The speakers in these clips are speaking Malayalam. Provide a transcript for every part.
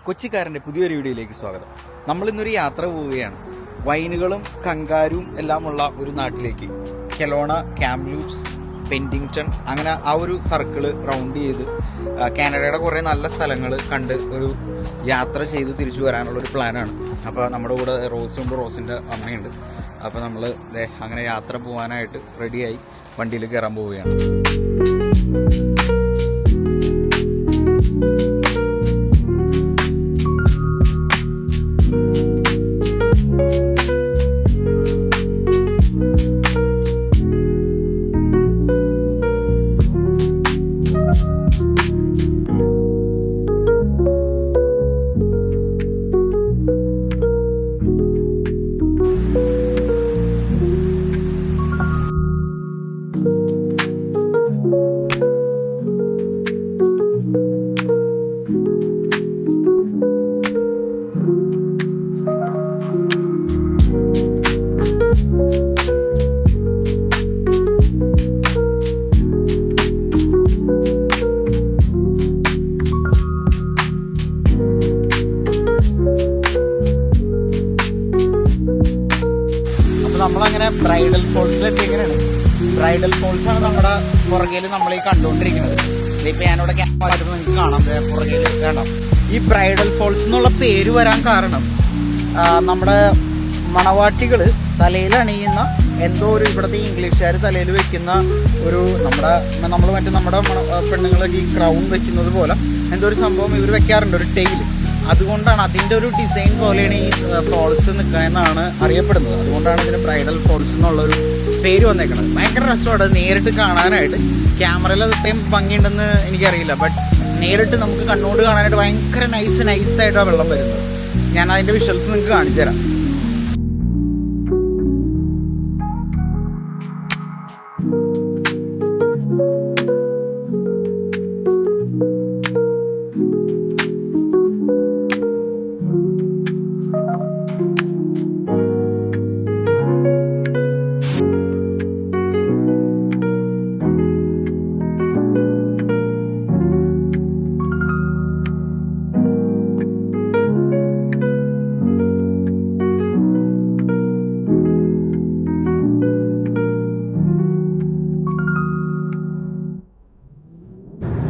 കൊച്ചിക്കാരൻ്റെ പുതിയൊരു വീഡിയോയിലേക്ക് സ്വാഗതം. നമ്മളിന്നൊരു യാത്ര പോവുകയാണ്. വൈനുകളും കങ്കാരും എല്ലാമുള്ള ഒരു നാട്ടിലേക്ക്. കെലോണ, കാംലൂപ്സ്, പെൻഡിങ്ടൺ, അങ്ങനെ ആ ഒരു സർക്കിള് റൗണ്ട് ചെയ്ത് കാനഡയുടെ കുറേ നല്ല സ്ഥലങ്ങൾ കണ്ട് ഒരു യാത്ര ചെയ്ത് തിരിച്ചു വരാനുള്ളൊരു പ്ലാനാണ്. അപ്പോൾ നമ്മുടെ കൂടെ റോസുണ്ട്, റോസിൻ്റെ അമ്മയുണ്ട്. അപ്പോൾ നമ്മൾ അങ്ങനെ യാത്ര പോകാനായിട്ട് റെഡിയായി വണ്ടിയിൽ കയറാൻ പോവുകയാണ്. നമ്മളങ്ങനെ ബ്രൈഡൽ ഫോൾസിലെത്തിയിരിക്കുന്നതാണ്. ബ്രൈഡൽ ഫോൾസാണ് നമ്മുടെ പുറകേല് നമ്മൾ ഈ കണ്ടുകൊണ്ടിരിക്കുന്നത്. ഇതിപ്പോൾ ഞാനിവിടെ ക്യാമറ നിങ്ങൾക്ക് കാണാം, പുറകേല് കാണാം. ഈ ബ്രൈഡൽ ഫോൾസ് എന്നുള്ള പേര് വരാൻ കാരണം നമ്മുടെ മണവാട്ടികൾ തലയിൽ അണിയുന്ന എന്തോ ഒരു ഇവിടുത്തെ ഇംഗ്ലീഷുകാർ തലയിൽ വെക്കുന്ന ഒരു നമ്മൾ നമ്മുടെ പെണ്ണുങ്ങളൊക്കെ ഈ ക്രൗൺ വെക്കുന്നത് പോലെ എന്തോ ഒരു സംഭവം ഇവർ വെക്കാറുണ്ട്, ഒരു ടെയിൽ. അതുകൊണ്ടാണ് അതിൻ്റെ ഒരു ഡിസൈൻ പോലെയാണ് ഈ ഫോൾസ് നിൽക്കുക എന്നാണ് അറിയപ്പെടുന്നത്. അതുകൊണ്ടാണ് ഇതിന് ബ്രൈഡൽ ഫോൾസ് എന്നുള്ളൊരു പേര് വന്നേക്കുന്നത്. ഭയങ്കര രസമാണ് നേരിട്ട് കാണാനായിട്ട്. ക്യാമറയിൽ അത്രയും ഭംഗിയുണ്ടെന്ന് എനിക്കറിയില്ല, ബട്ട് നേരിട്ട് നമുക്ക് കണ്ണുകൊണ്ട് കാണാനായിട്ട് ഭയങ്കര നൈസായിട്ടാണ് വെള്ളം വരുന്നത്. ഞാൻ അതിൻ്റെ വിഷ്വൽസ് നിങ്ങൾക്ക് കാണിച്ചു തരാം.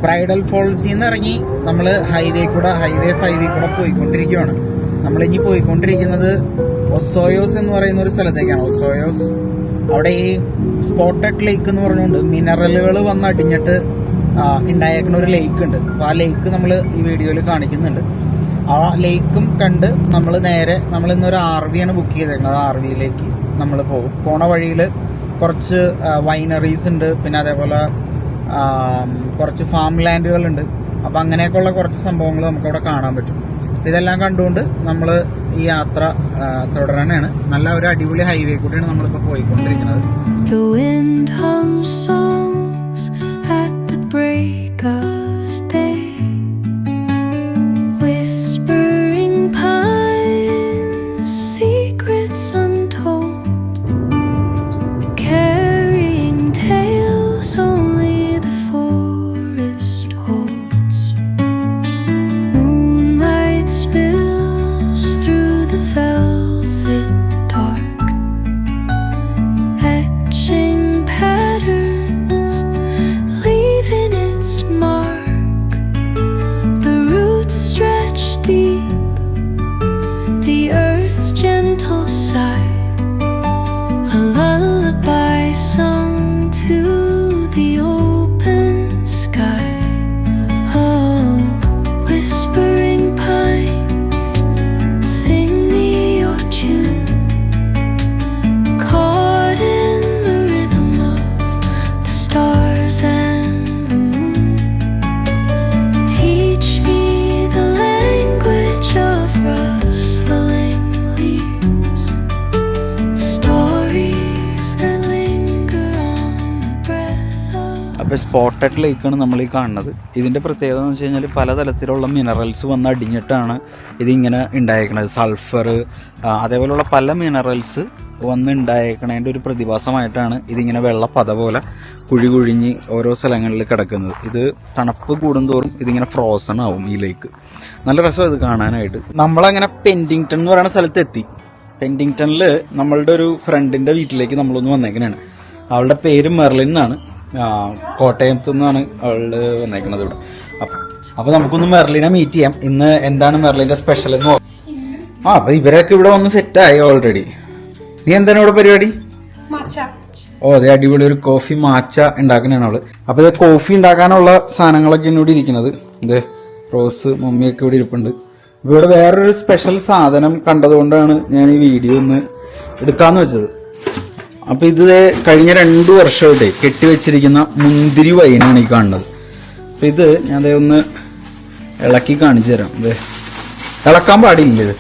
ബ്രൈഡൽ ഫോൾസിൽ നിന്ന് ഇറങ്ങി നമ്മൾ ഹൈവേ 5 കൂടെ പോയിക്കൊണ്ടിരിക്കുകയാണ്. നമ്മളിനി പോയിക്കൊണ്ടിരിക്കുന്നത് ഒസോയോസ് എന്ന് പറയുന്ന ഒരു സ്ഥലത്തേക്കാണ്. ഒസോയോസ്, അവിടെ ഈ സ്പോട്ടഡ് ലേക്ക് എന്ന് പറഞ്ഞുകൊണ്ട് മിനറലുകൾ വന്നടിഞ്ഞിട്ട് ഉണ്ടായേക്കുന്ന ഒരു ലേക്ക് ഉണ്ട്. അപ്പോൾ ആ ലേക്ക് നമ്മൾ ഈ വീഡിയോയിൽ കാണിക്കുന്നുണ്ട്. ആ ലേക്കും കണ്ട് നമ്മൾ ഇന്നൊരു RV ആണ് ബുക്ക് ചെയ്തേക്കുന്നത്. ആ RVയിലേക്ക് നമ്മൾ പോകും. പോണ വഴിയിൽ കുറച്ച് വൈനറീസ് ഉണ്ട്, പിന്നെ അതേപോലെ കുറച്ച് ഫാം ലാൻഡുകളുണ്ട്. അപ്പം അങ്ങനെയൊക്കെയുള്ള കുറച്ച് സംഭവങ്ങൾ നമുക്കവിടെ കാണാൻ പറ്റും. ഇതെല്ലാം കണ്ടുകൊണ്ട് നമ്മൾ ഈ യാത്ര തുടരാനാണ്. നല്ല ഒരു അടിപൊളി ഹൈവേ കൂടിയാണ് നമ്മളിപ്പോൾ പോയിക്കൊണ്ടിരിക്കുന്നത്. ഇപ്പോൾ സ്പോട്ടഡ് ലേക്കാണ് നമ്മൾ ഈ കാണുന്നത്. ഇതിൻ്റെ പ്രത്യേകത എന്ന് വെച്ച് കഴിഞ്ഞാൽ പലതരത്തിലുള്ള മിനറൽസ് വന്ന് അടിഞ്ഞിട്ടാണ് ഇതിങ്ങനെ ഉണ്ടായേക്കണത്. സൾഫർ അതേപോലെയുള്ള പല മിനറൽസ് വന്ന് ഉണ്ടായേക്കണതിൻ്റെ ഒരു പ്രതിഭാസമായിട്ടാണ് ഇതിങ്ങനെ വെള്ളപ്പത പോലെ കുഴിഞ്ഞ് ഓരോ സ്ഥലങ്ങളിൽ കിടക്കുന്നത്. ഇത് തണുപ്പ് കൂടുന്തോറും ഇതിങ്ങനെ ഫ്രോസൺ ആവും ഈ ലേക്ക്. നല്ല രസം ഇത് കാണാനായിട്ട്. നമ്മളങ്ങനെ പെൻഡിങ്ടൺ എന്ന് പറയുന്ന സ്ഥലത്തെത്തി. പെൻഡിങ്ടണിൽ നമ്മളുടെ ഒരു ഫ്രണ്ടിൻ്റെ വീട്ടിലേക്ക് നമ്മളൊന്ന് വന്നേക്കണാണ്. അവളുടെ പേര് മെർലിൻ എന്നാണ്. കോട്ടയത്തു നിന്നാണ് അവള് വന്നേക്കുന്നത് ഇവിടെ. അപ്പോൾ നമുക്കൊന്ന് മെർലിനെ മീറ്റ് ചെയ്യാം. ഇന്ന് എന്താണ് മെർലിൻ്റെ സ്പെഷ്യൽ എന്ന് നോക്കാം. അപ്പോൾ ഇവരൊക്കെ ഇവിടെ വന്ന് സെറ്റായി ഓൾറെഡി. നീ എന്താണ് ഇവിടെ പരിപാടി? അതെ, അടിപൊളി ഒരു കോഫി മാച്ച ഉണ്ടാക്കുന്നതാണ് അവള്. അപ്പോൾ ഇത് കോഫി ഉണ്ടാക്കാനുള്ള സാധനങ്ങളൊക്കെയാണ് ഇവിടെ ഇരിക്കുന്നത്. ഇത് റോസ് മമ്മിയൊക്കെ ഇവിടെ ഇരിപ്പുണ്ട്. ഇവിടെ വേറൊരു സ്പെഷ്യൽ സാധനം കണ്ടതുകൊണ്ടാണ് ഞാൻ ഈ വീഡിയോ ഒന്ന് എടുക്കാന്ന് വെച്ചത്. അപ്പൊ ഇത് കഴിഞ്ഞ 2 വർഷമായിട്ട് കെട്ടിവെച്ചിരിക്കുന്ന മുന്തിരി വൈനാണ് ഈ കാണുന്നത്. അപ്പൊ ഇത് ഞാൻ ഒന്ന് ഇളക്കി കാണിച്ചു തരാം. ഇത് ഇളക്കാൻ പാടില്ല, ഇത്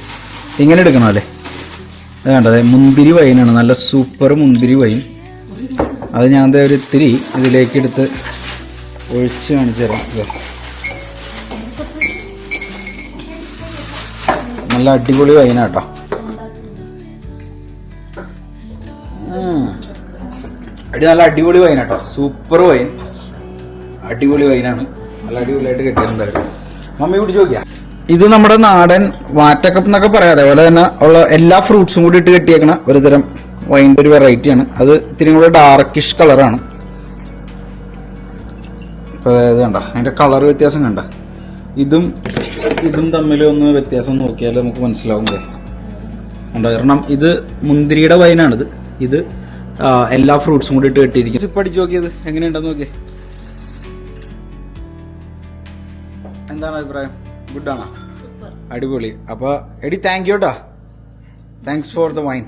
ഇങ്ങനെ എടുക്കണം അല്ലേ. അത് കണ്ടത് മുന്തിരി വൈനാണ്, നല്ല സൂപ്പർ മുന്തിരി വൈൻ. അത് ഞാൻ ഒരു ഇത്തിരി ഇതിലേക്ക് എടുത്ത് ഒഴിച്ച് കാണിച്ചു തരാം. നല്ല അടിപൊളി വൈനാട്ടോ. നല്ല അടിപൊളി വൈനാട്ടോ, സൂപ്പർ വൈൻ, അടിപൊളി വൈനാണ്. നല്ല അടിപൊളിയായിട്ട് കിട്ടിയിട്ടുണ്ടായിരുന്നു. മമ്മി കുടിച്ച് നോക്കിയാ. ഇത് നമ്മുടെ നാടൻ വാറ്റക്കപ്പ് എന്നൊക്കെ പറയാം. അതേപോലെ തന്നെ ഉള്ള എല്ലാ ഫ്രൂട്ട്സും കൂടി ഇട്ട് കെട്ടിയേക്കണ ഒരുതരം വൈൻ്റെ ഒരു വെറൈറ്റിയാണ്. അത് ഇത്തിരി കൂടെ ഡാർക്കിഷ് കളറാണ്. ഇപ്പൊ ഇത് കണ്ട അതിന്റെ കളർ വ്യത്യാസം കണ്ട. ഇതും തമ്മിൽ ഒന്ന് വ്യത്യാസം നോക്കിയാൽ നമുക്ക് മനസ്സിലാവും. കാരണം ഇത് മുന്തിരിയുടെ വൈനാണിത്. ഇത് എല്ലാ ഫ്രൂട്ട്സും കൂടി ഇട്ട് കെട്ടിയിരിക്കും. ഇപ്പൊ അടിച്ചു നോക്കിയത് എങ്ങനെയുണ്ടെന്ന് നോക്കിയേ. എന്താണ് അഭിപ്രായം? ഗുഡാണോ? അടിപൊളി. അപ്പൊ എടി താങ്ക് യു ട്ടാ, താങ്ക്സ് ഫോർ ദ വൈൻ.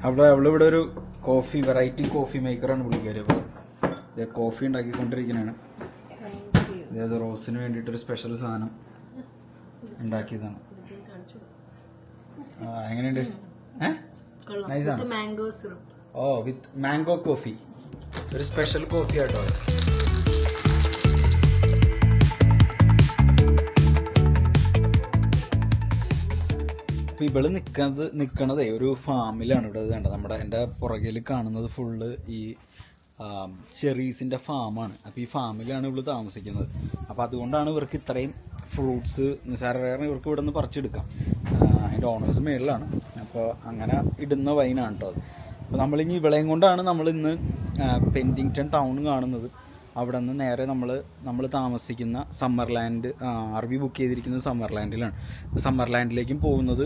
അവളിവിടെ ഒരു കോഫി വെറൈറ്റി കോഫി മേക്കറാണ് പുള്ളിക്കാരി. അപ്പൊ കോഫി ഉണ്ടാക്കിക്കൊണ്ടിരിക്കുന്നതാണ്. അതായത് റോസിന് വേണ്ടിയിട്ടൊരു സ്പെഷ്യൽ സാധനം ഉണ്ടാക്കിയതാണ്. എങ്ങനെയുണ്ട്? വിത്ത് മാംഗോ കോഫി, ഒരു സ്പെഷ്യൽ കോഫി ആട്ടോ. ഇവള് നിക്കണതേ ഒരു ഫാമിലാണ്. ഇവിടെ വേണ്ട നമ്മുടെ എൻ്റെ പുറകിൽ കാണുന്നത് ഫുള്ള് ഈ ചെറീസിന്റെ ഫാമാണ്. അപ്പൊ ഈ ഫാമിലാണ് ഇവള് താമസിക്കുന്നത്. അപ്പൊ അതുകൊണ്ടാണ് ഇവർക്ക് ഇത്രയും ഫ്രൂട്ട്സ് നിസാരം ഇവർക്ക് ഇവിടെ നിന്ന് പറിച്ചെടുക്കാം. അതിന്റെ ഓണേഴ്സ് മേളിലാണ്. അപ്പോൾ അങ്ങനെ ഇടുന്ന വൈനാണ് കേട്ടോ അത്. അപ്പോൾ നമ്മളിനി ഇവളെയും കൊണ്ടാണ് നമ്മൾ ഇന്ന് പെൻഡിങ്ടൺ ടൗൺ കാണുന്നത്. അവിടെ നിന്ന് നേരെ നമ്മൾ താമസിക്കുന്ന സമ്മർലാൻഡ്, RV ബുക്ക് ചെയ്തിരിക്കുന്നത് സമ്മർലാൻഡിലാണ്. സമ്മർലാൻഡിലേക്കും പോകുന്നത്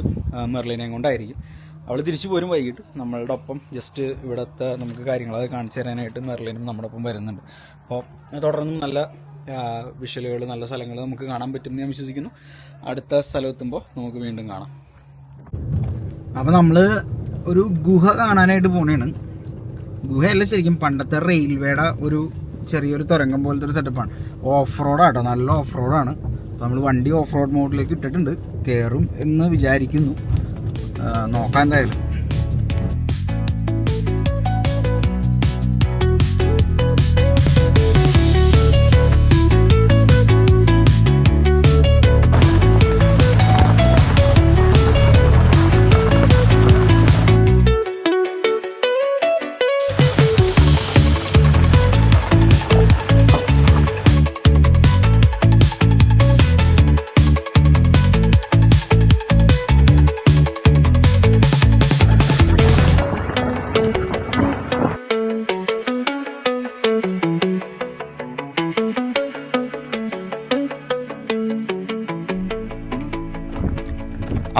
മെർലിനെയും കൊണ്ടായിരിക്കും. അവൾ തിരിച്ചു പോരും വൈകിട്ട്. നമ്മളുടെ ഒപ്പം ജസ്റ്റ് ഇവിടുത്തെ നമുക്ക് കാര്യങ്ങളൊക്കെ കാണിച്ചു തരാനായിട്ട് മെർലിനും നമ്മുടെ ഒപ്പം വരുന്നുണ്ട്. അപ്പോൾ തുടർന്നും നല്ല വിഷ്വലുകൾ, നല്ല സ്ഥലങ്ങൾ നമുക്ക് കാണാൻ പറ്റും ഞാൻ വിശ്വസിക്കുന്നു. അടുത്ത സ്ഥലമെത്തുമ്പോൾ നമുക്ക് വീണ്ടും കാണാം. അപ്പോൾ നമ്മൾ ഒരു ഗുഹ കാണാനായിട്ട് പോണേണ്. ഗുഹയല്ല, ശരിക്കും പണ്ടത്തെ റെയിൽവേയുടെ ഒരു ചെറിയൊരു തുരങ്കം പോലത്തെ ഒരു സെറ്റപ്പാണ്. ഓഫ് റോഡാട്ടോ, നല്ല ഓഫ് റോഡാണ്. അപ്പോൾ നമ്മൾ വണ്ടി ഓഫ് റോഡ് മോഡിലേക്ക് ഇട്ടിട്ടുണ്ട്. കയറും എന്ന് വിചാരിക്കുന്നു. നോക്കാൻ എന്തായാലും.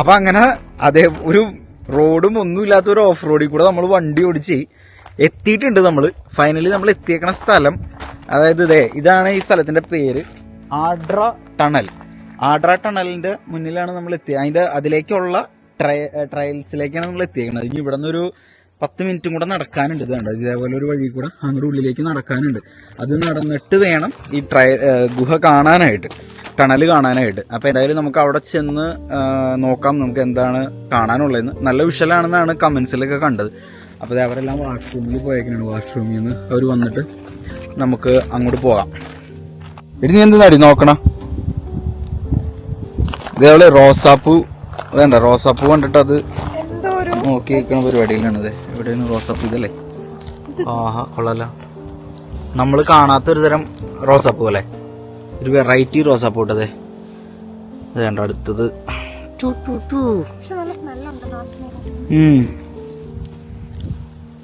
അപ്പൊ അങ്ങനെ അതേ ഒരു റോഡും ഒന്നുമില്ലാത്ത ഒരു ഓഫ് റോഡിൽ കൂടെ നമ്മൾ വണ്ടി ഓടിച്ച് എത്തിയിട്ടുണ്ട്. ഫൈനലി നമ്മൾ എത്തിയേക്കണ സ്ഥലം, അതായത് ഇതാണ് ഈ സ്ഥലത്തിന്റെ പേര്, ആഡ്ര ടണൽ. ആഡ്ര ടണലിന്റെ മുന്നിലാണ് നമ്മൾ എത്തിയത്. അതിലേക്കുള്ള ട്രയൽസിലേക്കാണ് നമ്മൾ എത്തിയേക്കുന്നത്. ഇനി ഇവിടെ നിന്നൊരു 10 മിനിറ്റും കൂടെ നടക്കാനുണ്ട്. ഇതുണ്ട്, ഇതേപോലെ ഒരു വഴി കൂടെ അങ്ങോട്ട് ഉള്ളിലേക്ക് നടക്കാനുണ്ട്. അത് നടന്നിട്ട് വേണം ഈ ഗുഹ കാണാനായിട്ട്, ടണൽ കാണാനായിട്ട്. അപ്പോൾ എന്തായാലും നമുക്ക് അവിടെ ചെന്ന് നോക്കാം നമുക്ക് എന്താണ് കാണാനുള്ളതെന്ന്. നല്ല വിഷ്വലാണെന്നാണ് കമൻസിലൊക്കെ കണ്ടത്. അപ്പോൾ അവരെല്ലാം വാഷ്റൂമിൽ പോയേക്കാണ്. വാഷ്റൂമിൽ നിന്ന് അവർ വന്നിട്ട് നമുക്ക് അങ്ങോട്ട് പോകാം. ഇനി നീ എന്താ നോക്കണം? ഇതേപോലെ റോസാപ്പൂ അതേണ്ട, റോസാപ്പൂ കണ്ടിട്ട് അത് നോക്കി നിൽക്കണ പരിപാടിയിലാണത്. എവിടെയാണ് റോസാപ്പൂ? ഇതല്ലേ? ആഹാ, കൊള്ളാലോ. നമ്മൾ കാണാത്തൊരു തരം റോസാപ്പൂ അല്ലേ, ഒരു വെറൈറ്റി റോസാപ്പൂ ഇട്ടതേ. ഇത് വേണ്ട അടുത്തത്.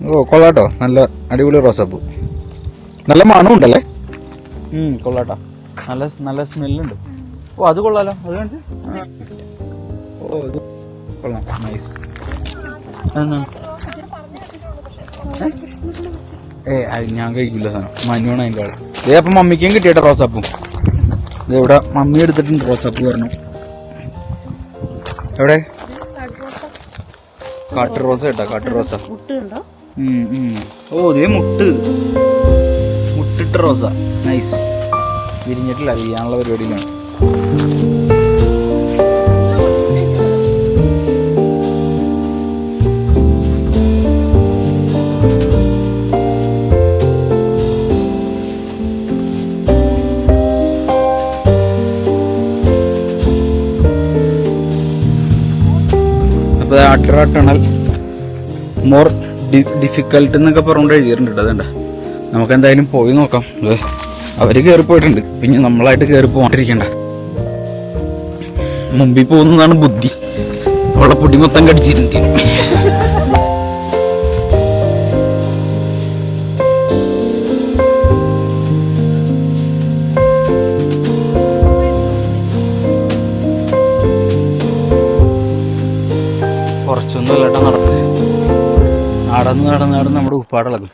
ഓ കൊള്ളാട്ടോ, നല്ല അടിപൊളി റോസാപ്പൂ. നല്ല മണം ഉണ്ടല്ലേ. കൊള്ളാട്ടോ, നല്ല നല്ല സ്മെല്ലുണ്ട്. ഓ അത് കൊള്ളാലോ, അത് കാണിച്ച്. ഓ ഇത് കൊള്ളാം, നൈസ്. ഞാൻ കഴിക്കില്ല സാധനം, മഞ്ഞോണ് അതിൻ്റെ ആള്. ഇതേ അപ്പം മമ്മിക്കും കിട്ടിയട്ടെ റോസാപ്പൂ. ഇതെവിടെ മമ്മി എടുത്തിട്ടുണ്ട് റോസാപ്പൂ പറഞ്ഞു. എവിടെ? കാട്ടു റോസ കേട്ടോ, കാട്ടു റോസ. ഓ ഇതേ മുട്ടിട്ട റോസ, നൈസ്. വിരിഞ്ഞിട്ടില്ല, വിരിയാനുള്ള പരിപാടിയിലാണ്. അട്ര ടണൽ മോർ ഡിഫിക്കൽട്ട് എന്നൊക്കെ പറഞ്ഞുകൊണ്ട് എഴുതിയിട്ടുണ്ട്. അതുകൊണ്ട് നമുക്ക് എന്തായാലും പോയി നോക്കാം. അവര് കയറി പോയിട്ടുണ്ട്, പിന്നെ നമ്മളായിട്ട് കയറി പോകാണ്ടിരിക്കണ്ട. മുമ്പിൽ പോകുന്നതാണ് ബുദ്ധി. അവളെ പൊടി മൊത്തം കടിച്ചിട്ടുണ്ട്. കുറച്ചൊന്നും അല്ലട്ടോ നടന്ന് നമ്മുടെ ഉപ്പാടിളകും.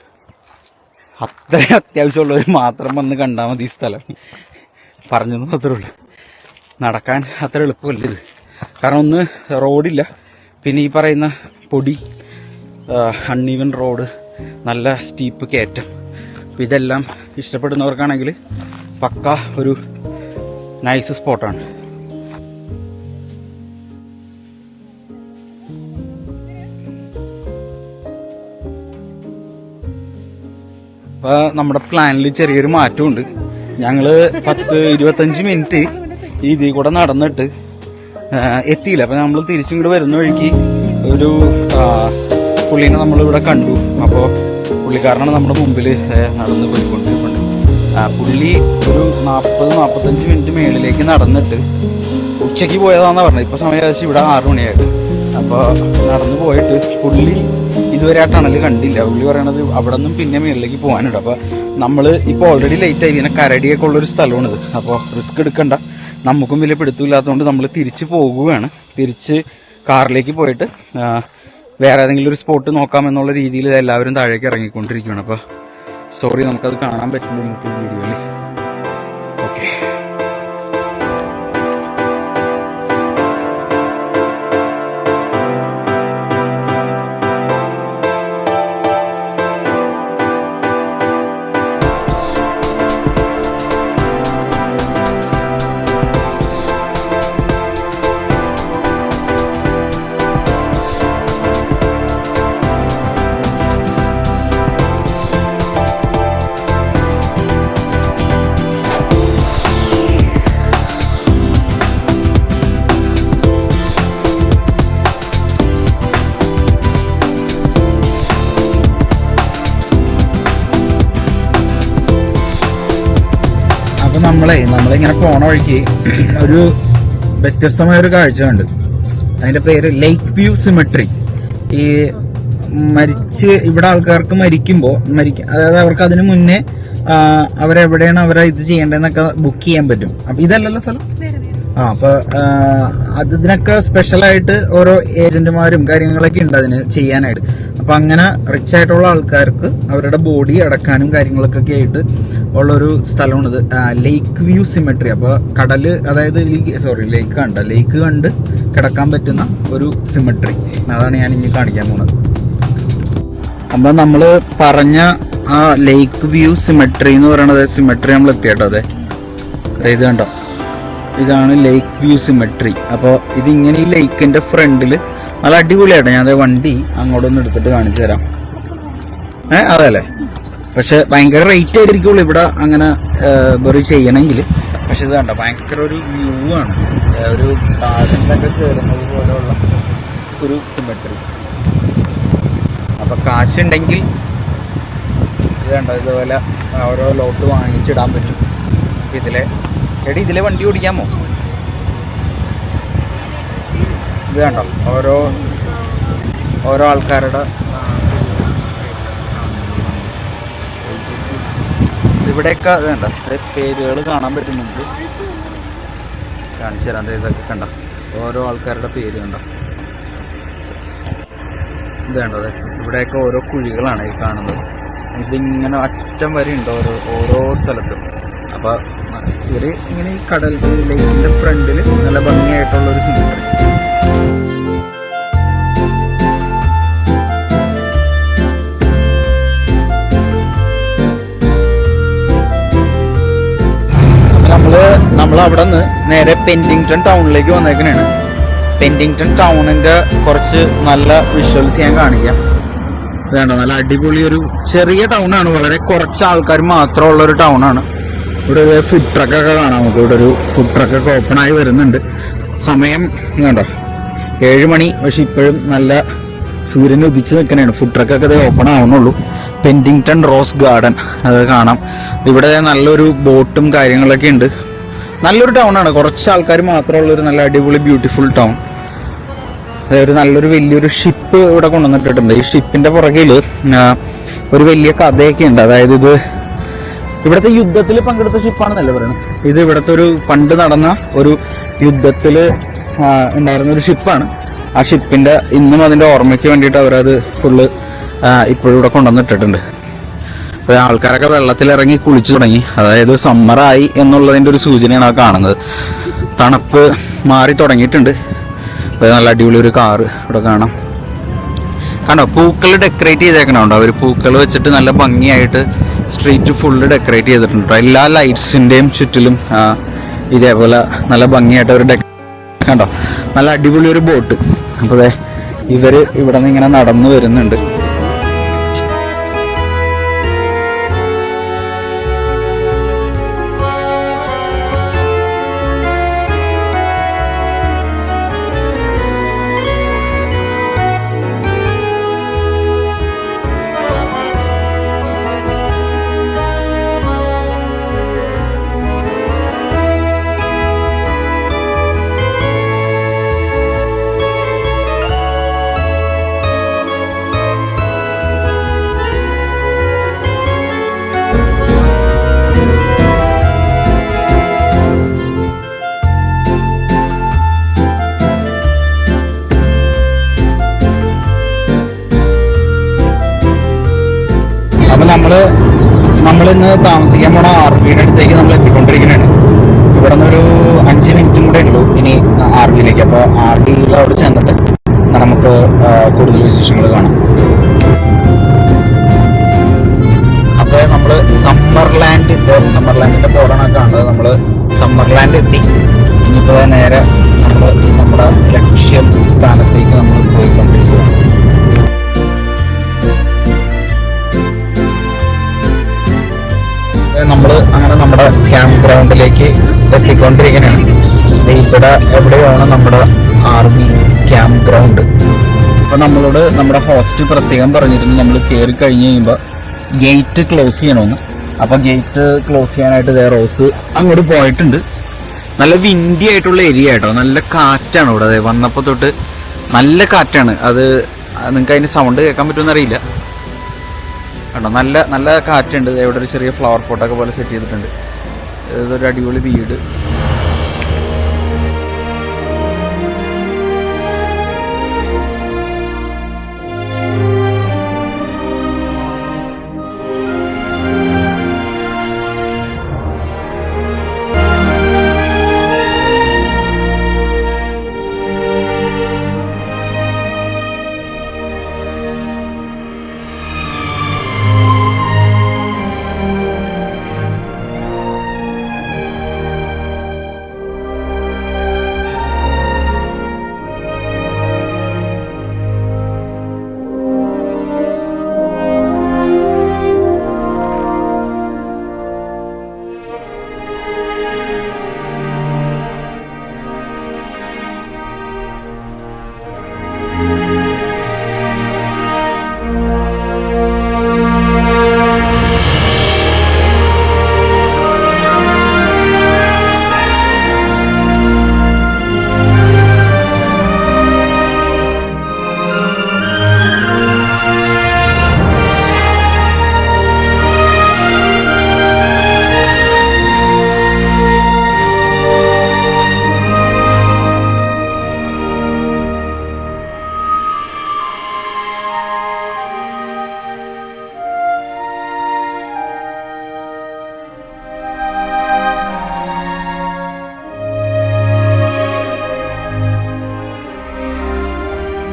അത്രയും അത്യാവശ്യമുള്ളവർ മാത്രം വന്ന് കണ്ടാൽ മതി ഈ സ്ഥലം. പറഞ്ഞെന്ന് മാത്രമേ ഉള്ളൂ. നടക്കാൻ അത്ര എളുപ്പമല്ല ഇത്. കാരണം ഒന്ന് റോഡില്ല, പിന്നെ ഈ പറയുന്ന പൊടി, അൺഈവൻ റോഡ്, നല്ല സ്റ്റീപ്പ് കയറ്റം. അപ്പം ഇതെല്ലാം ഇഷ്ടപ്പെടുന്നവർക്കാണെങ്കിൽ പക്ക ഒരു നൈസ് സ്പോട്ടാണ്. അപ്പോൾ നമ്മുടെ പ്ലാനിൽ ചെറിയൊരു മാറ്റമുണ്ട്. ഞങ്ങൾ 10-25 മിനിറ്റ് ഈ ഇതിൽ കൂടെ നടന്നിട്ട് എത്തിയില്ല. അപ്പം നമ്മൾ തിരിച്ചിങ്ങോട്ട് വരുന്ന വഴിക്ക് ഒരു പുള്ളീനെ നമ്മളിവിടെ കണ്ടു. അപ്പോൾ പുള്ളിക്കാരനാണ് നമ്മുടെ മുമ്പിൽ നടന്ന് പോയിക്കൊണ്ടിരിക്കുന്നുണ്ട്. പുള്ളി ഒരു 40-45 മിനിറ്റ് മേളിലേക്ക് നടന്നിട്ട് ഉച്ചയ്ക്ക് പോയതാണെന്നാണ് പറഞ്ഞത്. ഇപ്പോൾ സമയം ഏകദേശം ഇവിടെ 6 മണിയായിട്ട്. അപ്പോൾ നടന്നു പോയിട്ട് പുള്ളി ഇതുവരെ ആ ടണൽ കണ്ടില്ല. പുള്ളി പറയണത് അവിടെ നിന്നും പിന്നെ മേളിലേക്ക് പോകാനുണ്ട്. അപ്പോൾ നമ്മൾ ഇപ്പോൾ ഓൾറെഡി ലേറ്റ് ആയി. ഇങ്ങനെ കരടിയൊക്കെ ഉള്ളൊരു സ്ഥലമാണിത്. അപ്പോൾ റിസ്ക് എടുക്കണ്ട, നമുക്കും വലിയ പിടുത്തമില്ലാത്തതുകൊണ്ട് നമ്മൾ തിരിച്ച് പോകുകയാണ്. തിരിച്ച് കാറിലേക്ക് പോയിട്ട് വേറെ ഏതെങ്കിലും ഒരു സ്പോട്ട് നോക്കാമെന്നുള്ള രീതിയിൽ എല്ലാവരും താഴേക്ക് ഇറങ്ങിക്കൊണ്ടിരിക്കുകയാണ്. അപ്പോൾ സോറി, നമുക്കത് കാണാൻ പറ്റില്ല ഇന്നത്തെ വീഡിയോയിൽ. ഓക്കെ, നമ്മളിങ്ങനെ പോണ വഴിക്ക് ഒരു വ്യത്യസ്തമായൊരു കാഴ്ച കണ്ട്. അതിന്റെ പേര് ലേക്ക് വ്യൂ സിമെട്രി. ഈ മരിച്ച് ഇവിടെ ആൾക്കാർക്ക് മരിക്കുമ്പോൾ അതായത് അവർക്ക് അതിനു മുന്നേ അവരെവിടെയാണ് അവരെ ഇത് ചെയ്യേണ്ടതെന്നൊക്കെ ബുക്ക് ചെയ്യാൻ പറ്റും. അപ്പൊ ഇതല്ലല്ലോ സ്ഥലം. അപ്പൊ ഇതിനൊക്കെ സ്പെഷ്യലായിട്ട് ഓരോ ഏജന്റുമാരും കാര്യങ്ങളൊക്കെ ഉണ്ട് അതിന് ചെയ്യാനായിട്ട്. അപ്പൊ അങ്ങനെ റിച്ച് ആയിട്ടുള്ള ആൾക്കാർക്ക് അവരുടെ ബോഡി അടക്കാനും കാര്യങ്ങളൊക്കെ ആയിട്ട് ഉള്ളൊരു സ്ഥലമാണിത്, ലേക്ക് വ്യൂ സിമെട്രി. അപ്പൊ കടല്, അതായത് ലേക്ക് കണ്ട് കിടക്കാൻ പറ്റുന്ന ഒരു സിമെട്രി. അതാണ് ഞാൻ ഇനി കാണിക്കാൻ പോകുന്നത്. അപ്പൊ നമ്മള് പറഞ്ഞ ആ ലേക്ക് വ്യൂ സിമെട്രി എന്ന് പറയുന്നത് സിമെട്രി നമ്മൾ എത്തിയിട്ടോ. അതെ, ഇത് കണ്ടോ, ഇതാണ് ലേക്ക് വ്യൂ സിമെട്രി. അപ്പോൾ ഇതിങ്ങനെ ഈ ലേക്കിന്റെ ഫ്രണ്ടില് നല്ല അടിപൊളിയായിട്ട് ഞാൻ വണ്ടി അങ്ങോട്ടൊന്ന് എടുത്തിട്ട് കാണിച്ചു തരാം. അതല്ലേ, പക്ഷെ ഭയങ്കര റേറ്റ് ആയിരിക്കുള്ളൂ ഇവിടെ അങ്ങനെ ബറി ചെയ്യണമെങ്കിൽ. പക്ഷെ ഇത് കണ്ടോ ഭയങ്കര ഒരു വ്യൂ ആണ്, ഒരു ഗാർഡനിലൊക്കെ കയറുന്നത് പോലെയുള്ള ഒരു സിമെട്രി. അപ്പൊ കാശുണ്ടെങ്കിൽ ഇത് കണ്ടോ ഇതുപോലെ ഓരോ ലോട്ട് വാങ്ങിച്ചിടാൻ പറ്റും. ഇതിലെ വണ്ടി ഓടിക്കാമോ? ഇത് കണ്ടോ ഓരോ ആൾക്കാരുടെ ഇവിടെയൊക്കെ ഇത് കണ്ടോ പേരുകൾ കാണാൻ പറ്റുന്നുണ്ട്. കാണിച്ചു തരാം. ഇതൊക്കെ കണ്ടോ ഓരോ ആൾക്കാരുടെ പേര് കണ്ടോ. ഇത് കണ്ടോ ഇവിടെയൊക്കെ ഓരോ കുഴികളാണ് ഈ കാണുന്നത്. ഇതിങ്ങനെ അറ്റം വരെ ഉണ്ട് ഓരോ സ്ഥലത്തും. അപ്പൊ ഇവര് ഇങ്ങനെ ഈ കടൽ ലേക്കിന്റെ ഫ്രണ്ടിൽ നല്ല ഭംഗിയായിട്ടുള്ളൊരു സിമെട്രി. നമ്മൾ അവിടെ നിന്ന് നേരെ പെൻഡിങ്ടൺ ടൗണിലേക്ക് വന്നേക്കണാണ്. പെൻഡിങ്ടൺ ടൗണിന്റെ കുറച്ച് നല്ല വിഷ്വൽസ് ഞാൻ കാണിക്കാം. വേണ്ട നല്ല അടിപൊളി ഒരു ചെറിയ ടൗണാണ്, വളരെ കുറച്ച് ആൾക്കാർ മാത്രമുള്ള ഒരു ടൗണാണ്. ഇവിടെ ഫുഡ് ട്രക്കൊക്കെ കാണാം നമുക്ക്. ഇവിടെ ഒരു ഫുഡ് ട്രക്കൊക്കെ ഓപ്പൺ ആയി വരുന്നുണ്ട്. സമയം കണ്ടോ 7 മണി. പക്ഷെ ഇപ്പോഴും നല്ല സൂര്യൻ ഉദിച്ച് നിൽക്കണേണ്. ഫുഡ് ട്രക്കൊക്കെ ഇത് ഓപ്പൺ ആവുന്നുള്ളൂ. പെൻഡിങ്ടൺ റോസ് ഗാർഡൻ അത് കാണാം. ഇവിടെ നല്ലൊരു ബോട്ടും കാര്യങ്ങളൊക്കെ ഉണ്ട്. നല്ലൊരു ടൗൺ ആണ്, കുറച്ച് ആൾക്കാർ മാത്രമുള്ളൊരു നല്ല അടിപൊളി ബ്യൂട്ടിഫുൾ ടൗൺ. ഒരു നല്ലൊരു വലിയൊരു ഷിപ്പ് ഇവിടെ കൊണ്ടുവന്നിട്ടുണ്ട്. ഈ ഷിപ്പിന്റെ പുറകിൽ ഒരു വലിയ കഥയൊക്കെ ഉണ്ട്. അതായത് ഇത് ഇവിടുത്തെ യുദ്ധത്തിൽ പങ്കെടുത്ത ഷിപ്പാണെന്നല്ലേ പറയുന്നത്. ഇത് ഇവിടുത്തെ ഒരു പണ്ട് നടന്ന ഒരു യുദ്ധത്തിൽ ഉണ്ടായിരുന്ന ഒരു ഷിപ്പാണ്. ആ ഷിപ്പിന്റെ ഇന്നും അതിന്റെ ഓർമ്മയ്ക്ക് വേണ്ടിയിട്ട് അവരത് ഫുള്ള് ഇപ്പോഴും ഇവിടെ കൊണ്ടുവന്നിട്ടിട്ടുണ്ട്. അപ്പോൾ ആൾക്കാരൊക്കെ വെള്ളത്തിലിറങ്ങി കുളിച്ചു തുടങ്ങി. അതായത് സമ്മറായി എന്നുള്ളതിൻ്റെ ഒരു സൂചനയാണ് ആ കാണുന്നത്. തണുപ്പ് മാറി തുടങ്ങിയിട്ടുണ്ട്. അപ്പോൾ നല്ല അടിപൊളി ഒരു കാറ് ഇവിടെ കാണാം. കണ്ടോ പൂക്കൾ ഡെക്കറേറ്റ് ചെയ്തേക്കണുണ്ടോ അവർ. പൂക്കൾ വെച്ചിട്ട് നല്ല ഭംഗിയായിട്ട് സ്ട്രീറ്റ് ഫുള്ള് ഡെക്കറേറ്റ് ചെയ്തിട്ടുണ്ട്. എല്ലാ ലൈറ്റ്സിൻ്റെയും ചുറ്റിലും ഇതേപോലെ നല്ല ഭംഗിയായിട്ട് അവർ കണ്ടോ നല്ല അടിപൊളി ഒരു ബോട്ട്. അപ്പോൾ ഇവർ ഇവിടെ നിന്ന് ഇങ്ങനെ നടന്നു വരുന്നുണ്ട്. നമ്മളിന്ന് താമസിക്കാൻ പോണ RVയുടെ അടുത്തേക്ക് നമ്മൾ എത്തിക്കൊണ്ടിരിക്കുന്നതാണ്. ഇവിടെ നിന്നൊരു 5 മിനിറ്റും കൂടെ ഉള്ളൂ ഇനി RVയിലേക്ക്. അപ്പോൾ RVയിൽ അവിടെ ചെന്നിട്ട് നമുക്ക് കൂടുതൽ വിശേഷങ്ങൾ കാണാം. അപ്പോൾ നമ്മൾ സമ്മർലാൻഡിന്റെ ബോർഡാണ് കാണുന്നത്. നമ്മൾ സമ്മർലാൻഡ് എത്തി. ഇനിയിപ്പോൾ നേരെ നമ്മൾ നമ്മുടെ ലക്ഷ്യം സ്ഥാനത്തേക്ക് നമ്മൾ പോയിക്കൊണ്ടിരിക്കുകയാണ്. നമ്മൾ അങ്ങനെ നമ്മുടെ ക്യാമ്പ് ഗ്രൗണ്ടിലേക്ക് എത്തിക്കൊണ്ടിരിക്കുകയാണ്. ഇവിടെ എവിടെയാണ് നമ്മുടെ ആർമി ക്യാമ്പ് ഗ്രൗണ്ട്. അപ്പോൾ നമ്മളോട് നമ്മുടെ ഹോസ്റ്റ് പ്രത്യേകം പറഞ്ഞിരുന്നു നമ്മൾ കയറി കഴിഞ്ഞ് കഴിയുമ്പോൾ ഗേറ്റ് ക്ലോസ് ചെയ്യണമെന്ന്. അപ്പോൾ ഗേറ്റ് ക്ലോസ് ചെയ്യാനായിട്ട് റോസ് അങ്ങോട്ട് പോയിട്ടുണ്ട്. നല്ല വിൻഡി ആയിട്ടുള്ള ഏരിയ കേട്ടോ. നല്ല കാറ്റാണ് ഇവിടെ. അതെ വന്നപ്പോൾ തൊട്ട് നല്ല കാറ്റാണ്. അത് നിങ്ങൾക്ക് അതിന് സൗണ്ട് കേൾക്കാൻ പറ്റുമെന്ന് അറിയില്ല. കണ്ടോ നല്ല നല്ല കാറ്റുണ്ട്. ഇവിടെ ഒരു ചെറിയ ഫ്ലവർ പോട്ടൊക്കെ പോലെ സെറ്റ് ചെയ്തിട്ടുണ്ട്. ഇതൊരു അടിപൊളി വീട്.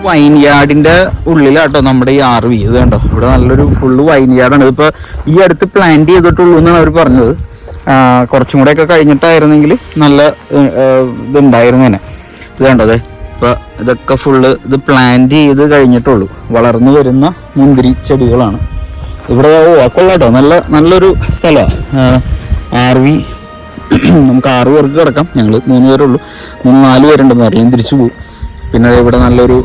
വൈൻയാർഡിന്റെ ഉള്ളിലാട്ടോ നമ്മുടെ ഈ RV. ഇത് കണ്ടോ, ഇവിടെ നല്ലൊരു ഫുള്ള് വൈൻയാർഡാണ്. ഇതിപ്പോ ഈ അടുത്ത് പ്ലാന്റ് ചെയ്തിട്ടുള്ളൂ എന്നാണ് അവർ പറഞ്ഞത്. കുറച്ചും കൂടെ ഒക്കെ കഴിഞ്ഞിട്ടായിരുന്നെങ്കിൽ നല്ല ഇതുണ്ടായിരുന്നേനെ. ഇത് കണ്ടോ, അതെ ഇപ്പൊ ഇതൊക്കെ ഫുള്ള് ഇത് പ്ലാന്റ് ചെയ്ത് കഴിഞ്ഞിട്ടുള്ളൂ. വളർന്നു വരുന്ന മുന്തിരി ചെടികളാണ് ഇവിടെ. കൊള്ളാട്ടോ, നല്ലൊരു സ്ഥലമാണ് RV. നമുക്ക് 6 പേർക്ക് കിടക്കാം. ഞങ്ങൾ 3 പേരുള്ളൂ. 3-4 പേരുണ്ടെന്ന് അറിയാം. തിരിച്ചു പോകും. പിന്നെ ഇവിടെ നല്ലൊരു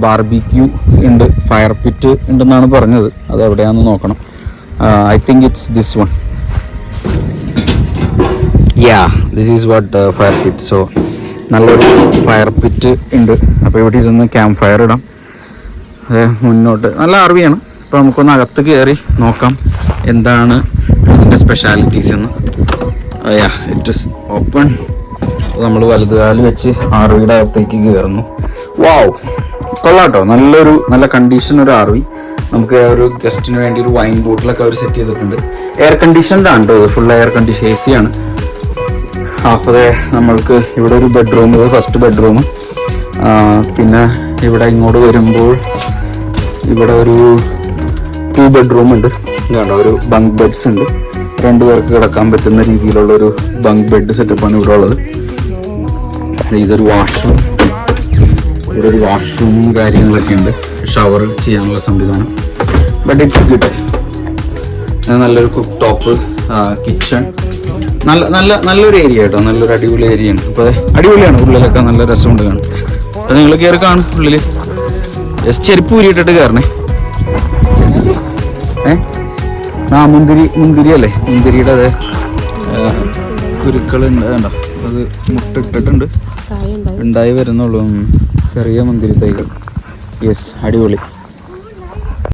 ബാർബിക്യൂ ഉണ്ട്, ഫയർ പിറ്റ് ഉണ്ടെന്നാണ് പറഞ്ഞത്. അത് എവിടെയാണെന്ന് നോക്കണം. I think it's this one. This is what fire pit. So നല്ലൊരു ഫയർ പിറ്റ് ഉണ്ട്. അപ്പോൾ ഇവിടെ ഇരുന്ന് ക്യാമ്പ് ഫയർ ഇടാം. മുന്നോട്ട് നല്ല RV-ആണ്. അപ്പോൾ നമുക്കൊന്ന് അകത്ത് കയറി നോക്കാം എന്താണ് ഇതിൻ്റെ സ്പെഷ്യാലിറ്റീസ് എന്ന്. It is open. നമ്മൾ വലതുകാല് വെച്ച് RV-യുടെ അകത്തേക്ക് കയറുന്നു. വാവ്, കൊള്ളാട്ടോ. നല്ല കണ്ടീഷൻ ഒരു RV. നമുക്ക് ഒരു ഗസ്റ്റിന് വേണ്ടി ഒരു വൈൻ ബോട്ടിലൊക്കെ അവർ സെറ്റ് ചെയ്തിട്ടുണ്ട്. എയർ കണ്ടീഷൻഡ് ആണ് കേട്ടോ, ഫുൾ എയർ കണ്ടീഷൻ, AC ആണ്. അപ്പോൾ നമ്മൾക്ക് ഇവിടെ ഒരു ബെഡ്റൂം, ഇത് ഫസ്റ്റ് ബെഡ്റൂം. പിന്നെ ഇവിടെ ഇങ്ങോട്ട് വരുമ്പോൾ ഇവിടെ ഒരു 2 ബെഡ്റൂം ഉണ്ട്. ഇതാണ്ടോ, ഒരു ബങ്ക് ബെഡ്സ് ഉണ്ട്. 2 പേർക്ക് കിടക്കാൻ പറ്റുന്ന രീതിയിലുള്ള ഒരു ബങ്ക് ബെഡ് സെറ്റപ്പാണ് ഇവിടെ ഉള്ളത്. ഇതൊരു വാഷ്റൂം. ഇവിടെ ഒരു വാഷ്റൂമും കാര്യങ്ങളൊക്കെ ഉണ്ട്, ഷവർ ചെയ്യാനുള്ള സംവിധാനം. But it's good. നല്ലൊരു കുക്ക് ടോപ്പ്, കിച്ചൺ, നല്ലൊരു ഏരിയ കേട്ടോ, നല്ലൊരു അടിപൊളി ഏരിയയാണ്. അപ്പോൾ അടിപൊളിയാണ്, ഉള്ളിലൊക്കെ നല്ല രസമുണ്ട് കാണും. അപ്പോൾ നിങ്ങൾ കയറി കാണും ഉള്ളിൽ. ചെരുപ്പ് ഊരിയിട്ടിട്ട് കയറണേ. മുന്തിരി അല്ലേ, മുന്തിരിയുടെ അതെ കുരുക്കളുണ്ട് കണ്ടോ, അത് മുട്ടിട്ടിട്ടുണ്ട്, ഉണ്ടായി വരുന്നുള്ളൂ. ചെറിയ മുന്തിരി തൈകൾ. യെസ്, അടിപൊളി.